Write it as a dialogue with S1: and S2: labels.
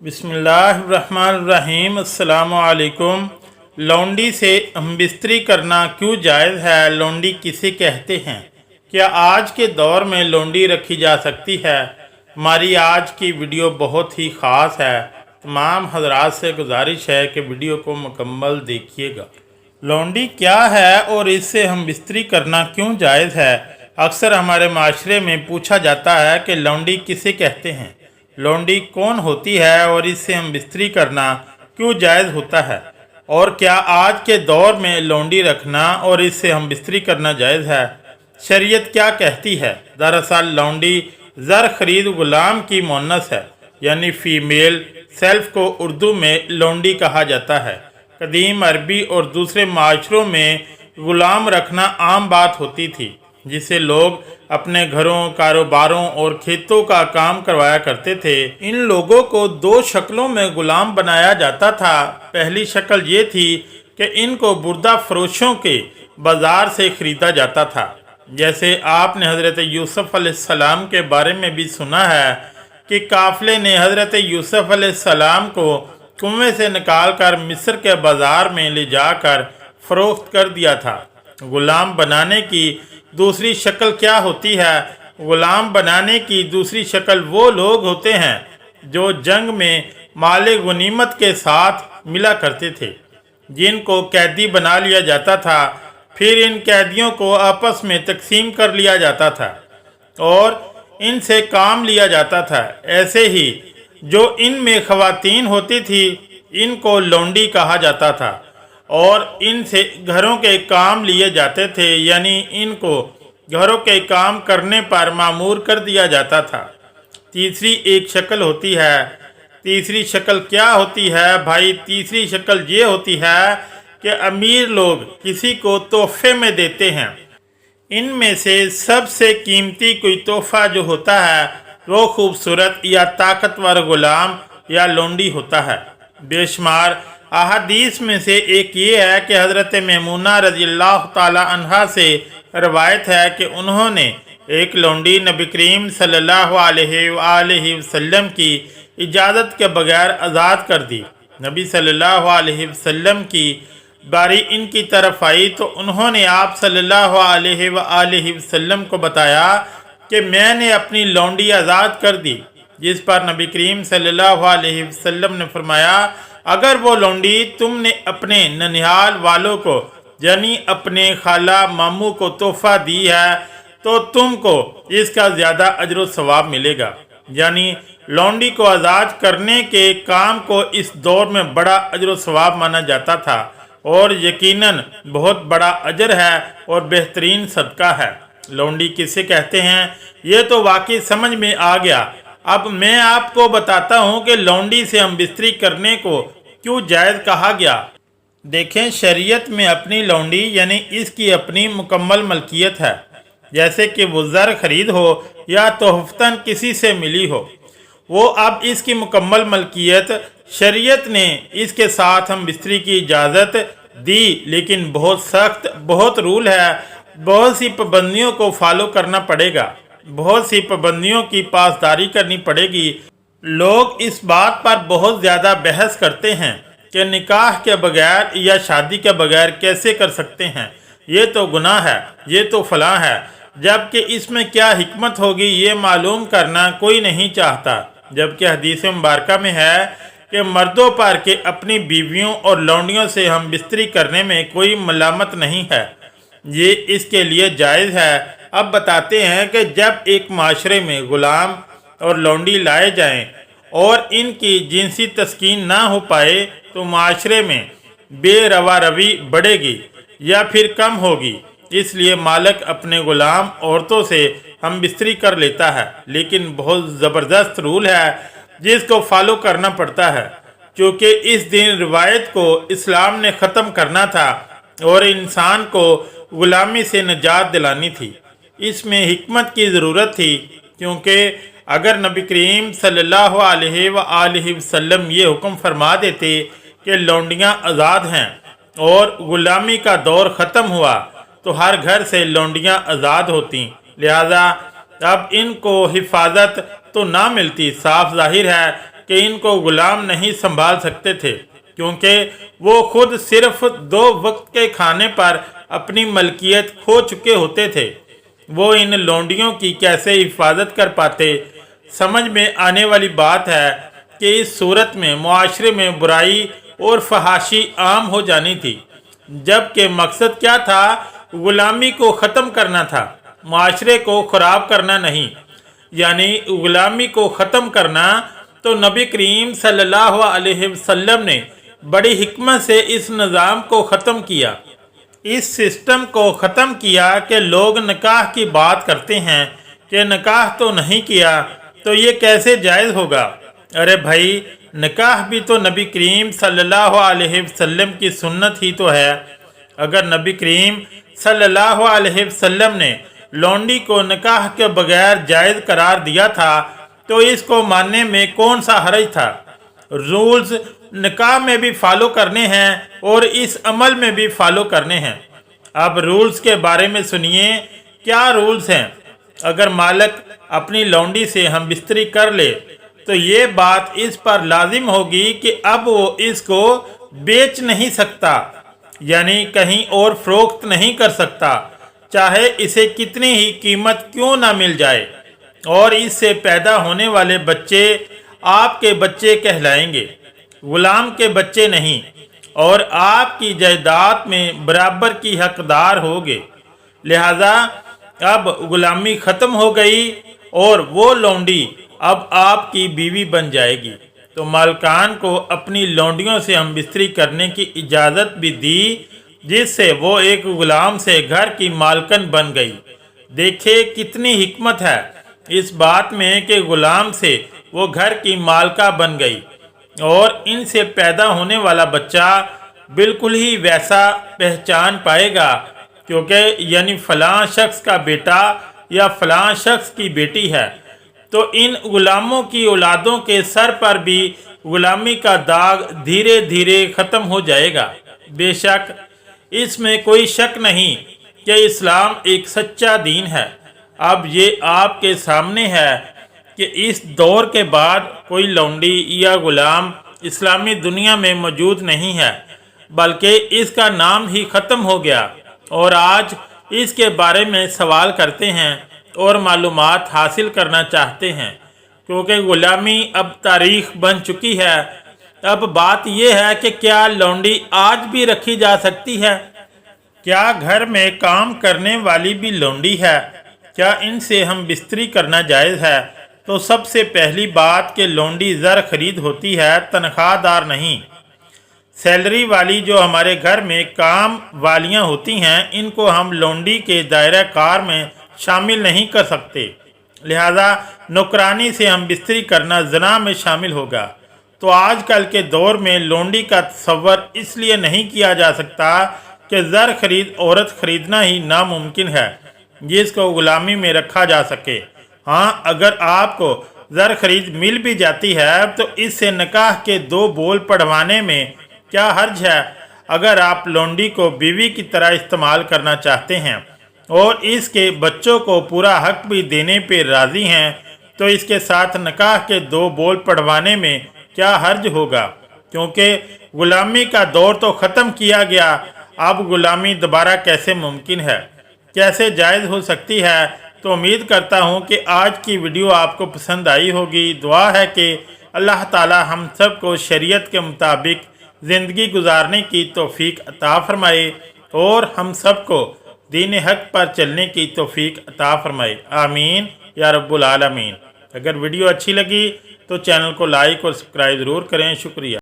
S1: बिस्मिल्लाहिर्रहमानिर्रहीम। अस्सलाम वालेकुम। लौंडी से हमबिस्तरी करना क्यों जायज़ है? लौंडी किसे कहते हैं? क्या आज के दौर में लौंडी रखी जा सकती है? हमारी आज की वीडियो बहुत ही ख़ास है। तमाम हजरात से गुजारिश है कि वीडियो को मुकम्मल देखिएगा। लौंडी क्या है और इससे हमबिस्तरी करना क्यों जायज़ है? अक्सर हमारे माशरे में पूछा जाता है कि लौंडी किसे कहते हैं, लौंडी कौन होती है और इससे हमबिस्तरी करना क्यों जायज़ होता है, और क्या आज के दौर में लौंडी रखना और इससे हमबिस्तरी करना जायज़ है? शरीयत क्या कहती है? दरअसल लौंडी ज़र खरीद गुलाम की मुअन्नस है, यानी फ़ीमेल सेल्फ को उर्दू में लौंडी कहा जाता है। कदीम अरबी और दूसरे माशरों में गुलाम रखना आम बात होती थी, जिसे लोग अपने घरों, कारोबारों और खेतों का काम करवाया करते थे। इन लोगों को दो शक्लों में गुलाम बनाया जाता था। पहली शक्ल ये थी कि इनको बुर्दा फरोशों के बाज़ार से ख़रीदा जाता था। जैसे आपने हज़रत यूसुफ़ अलैहिस्सलाम के बारे में भी सुना है कि काफ़िले ने हज़रत यूसुफ़ अलैहिस्सलाम को कुएं से निकाल कर मिस्र के बाज़ार में ले जाकर फ़रोख्त कर दिया था। गुलाम बनाने की दूसरी शक्ल क्या होती है? गुलाम बनाने की दूसरी शक्ल वो लोग होते हैं जो जंग में माले गनीमत के साथ मिला करते थे, जिनको कैदी बना लिया जाता था। फिर इन कैदियों को आपस में तकसीम कर लिया जाता था और इनसे काम लिया जाता था। ऐसे ही जो इनमें ख़वातीन होती थी, इनको लौंडी कहा जाता था और इनसे घरों के काम लिए जाते थे, यानी इनको घरों के काम करने पर मामूर कर दिया जाता था। तीसरी एक शक्ल होती है। तीसरी शक्ल क्या होती है भाई? तीसरी शक्ल ये होती है कि अमीर लोग किसी को तोहफे में देते हैं। इनमें से सबसे कीमती कोई तोहफा जो होता है वो खूबसूरत या ताकतवर गुलाम या लौंडी होता है। बेशुमार अहादीस में से एक ये है कि हज़रत मैमूना रज़ियल्लाहु ताला अन्हा से रवायत है कि उन्होंने एक लौंडी नबी करीम सल्लल्लाहु अलैहि वसल्लम की इजाज़त के बगैर आज़ाद कर दी। नबी सल्लल्लाहु अलैहि वसल्लम की बारी इनकी तरफ आई तो उन्होंने आप सल्लल्लाहु अलैहि वसल्लम को बताया कि मैंने अपनी लौंडी आज़ाद कर दी, जिस पर नबी करीम सल्लल्लाहु अलैहि वसल्लम ने फरमाया, अगर वो लौंडी तुमने अपने ननिहाल वालों को यानी अपने खाला मामू को तोहफा दी है तो तुमको इसका ज़्यादा अजर सवाब मिलेगा। यानी लौंडी को आज़ाद करने के काम को इस दौर में बड़ा अजर सवाब माना जाता था और यकीनन बहुत बड़ा अजर है और बेहतरीन सदका है। लौंडी किसे कहते हैं ये तो वाकई समझ में आ गया। अब मैं आपको बताता हूँ कि लौंडी से हमबिस्तरी करने को क्यों जायज़ कहा गया। देखें, शरीयत में अपनी लौंडी यानी इसकी अपनी मुकम्मल मलकियत है, जैसे कि वो ज़र खरीद हो या तोहफ़तन किसी से मिली हो। वो अब इसकी मुकम्मल मलकियत शरीयत ने इसके साथ हमबिस्तरी की इजाज़त दी, लेकिन बहुत सख्त बहुत रूल है, बहुत सी पाबंदियों को फॉलो करना पड़ेगा, बहुत सी पाबंदियों की पासदारी करनी पड़ेगी। लोग इस बात पर बहुत ज़्यादा बहस करते हैं कि निकाह के बगैर या शादी के बगैर कैसे कर सकते हैं, ये तो गुनाह है, ये तो फलां है, जबकि इसमें क्या हिकमत होगी ये मालूम करना कोई नहीं चाहता। जबकि हदीस मुबारका में है कि मर्दों पर के अपनी बीवियों और लौंडियों से हम बिस्तरी करने में कोई मलामत नहीं है, ये इसके लिए जायज़ है। अब बताते हैं कि जब एक माशरे में गुलाम और लौंडी लाए जाएं और इनकी जिनसी तस्कीन ना हो पाए तो माशरे में बेरवा रवी बढ़ेगी या फिर कम होगी। इसलिए मालिक अपने गुलाम औरतों से हम बिस्तरी कर लेता है, लेकिन बहुत ज़बरदस्त रूल है जिसको फॉलो करना पड़ता है, क्योंकि इस दिन रिवायत को इस्लाम ने ख़त्म करना था और इंसान को गुलामी से निजात दिलानी थी। इसमें हिकमत की ज़रूरत थी, क्योंकि अगर नबी करीम सल्लल्लाहु अलैहि वसल्लम ये हुक्म फरमा देते कि लौंडियाँ आज़ाद हैं और ग़ुलामी का दौर ख़त्म हुआ तो हर घर से लौंडियाँ आज़ाद होती, लिहाजा अब इनको हिफाजत तो ना मिलती। साफ जाहिर है कि इनको गुलाम नहीं संभाल सकते थे, क्योंकि वो खुद सिर्फ 2 वक्त के खाने पर अपनी मलकियत खो चुके होते थे। वो इन लौंडियों की कैसे हिफाजत कर पाते। समझ में आने वाली बात है कि इस सूरत में मुआशरे में बुराई और फहाशी आम हो जानी थी, जबकि मकसद क्या था? गुलामी को ख़त्म करना था, मुआशरे को ख़राब करना नहीं। यानी गुलामी को ख़त्म करना। तो नबी करीम सल्लल्लाहु अलैहि वसल्लम ने बड़ी हिकमत से इस निज़ाम को ख़त्म किया, इस सिस्टम को ख़त्म किया कि लोग निकाह की बात करते हैं कि निकाह तो नहीं किया तो ये कैसे जायज़ होगा। अरे भाई, निकाह भी तो नबी करीम सल्लल्लाहु अलैहि वसल्लम की सुन्नत ही तो है। अगर नबी करीम सल्लल्लाहु अलैहि वसल्लम ने लौंडी को निकाह के बगैर जायज़ करार दिया था तो इसको मानने में कौन सा हर्ज था। रूल्स निकाह में भी फॉलो करने हैं और इस अमल में भी फॉलो करने हैं। अब रूल्स के बारे में सुनिए, क्या रूल्स हैं। अगर मालिक अपनी लौंडी से हम बिस्तरी कर ले तो ये बात इस पर लाजिम होगी कि अब वो इसको बेच नहीं सकता, यानी कहीं और फरोख्त नहीं कर सकता, चाहे इसे कितनी ही कीमत क्यों ना मिल जाए। और इससे पैदा होने वाले बच्चे आपके बच्चे कहलाएंगे, गुलाम के बच्चे नहीं, और आपकी जायदाद में बराबर की हकदार होगे। लिहाजा अब गुलामी ख़त्म हो गई और वो लौंडी अब आपकी बीवी बन जाएगी। तो मालकान को अपनी लौंडियों से हम बिस्तरी करने की इजाज़त भी दी, जिससे वो एक गुलाम से घर की मालकन बन गई। देखिए कितनी हिकमत है इस बात में कि गुलाम से वो घर की मालका बन गई और इनसे पैदा होने वाला बच्चा बिल्कुल ही वैसा पहचान पाएगा, क्योंकि यानी फ़लाँ शख्स का बेटा या फ़लाँ शख्स की बेटी है। तो इन गुलामों की औलादों के सर पर भी गुलामी का दाग धीरे धीरे ख़त्म हो जाएगा। बेशक इसमें कोई शक नहीं कि इस्लाम एक सच्चा दीन है। अब ये आपके सामने है कि इस दौर के बाद कोई लौंडी या गुलाम इस्लामी दुनिया में मौजूद नहीं है, बल्कि इसका नाम ही ख़त्म हो गया। और आज इसके बारे में सवाल करते हैं और मालूमात हासिल करना चाहते हैं, क्योंकि गुलामी अब तारीख़ बन चुकी है। अब बात यह है कि क्या लौंडी आज भी रखी जा सकती है? क्या घर में काम करने वाली भी लौंडी है? क्या इनसे हम बिस्तरी करना जायज़ है? तो सबसे पहली बात कि लौंडी ज़र खरीद होती है, तनख्वाहदार नहीं। सैलरी वाली जो हमारे घर में काम वालियाँ होती हैं, इनको हम लौंडी के दायरा कार में शामिल नहीं कर सकते। लिहाजा नौकरानी से हम बिस्तरी करना ज़ना में शामिल होगा। तो आजकल के दौर में लौंडी का तसव्वुर इसलिए नहीं किया जा सकता कि ज़र खरीद औरत खरीदना ही नामुमकिन है जिसको गुलामी में रखा जा सके। हाँ, अगर आपको ज़र खरीद मिल भी जाती है तो इससे निकाह के 2 बोल पढ़वाने में क्या हर्ज है। अगर आप लौंडी को बीवी की तरह इस्तेमाल करना चाहते हैं और इसके बच्चों को पूरा हक भी देने पे राज़ी हैं तो इसके साथ निकाह के 2 बोल पढ़वाने में क्या हर्ज होगा, क्योंकि गुलामी का दौर तो ख़त्म किया गया। अब गुलामी दोबारा कैसे मुमकिन है, कैसे जायज़ हो सकती है। तो उम्मीद करता हूँ कि आज की वीडियो आपको पसंद आई होगी। दुआ है कि अल्लाह ताला हम सब को शरीयत के मुताबिक ज़िंदगी गुजारने की तौफीक अता फरमाए और हम सब को दीन हक पर चलने की तौफीक अता फरमाए। आमीन या रब्बुल आलमीन। अगर वीडियो अच्छी लगी तो चैनल को लाइक और सब्सक्राइब ज़रूर करें। शुक्रिया।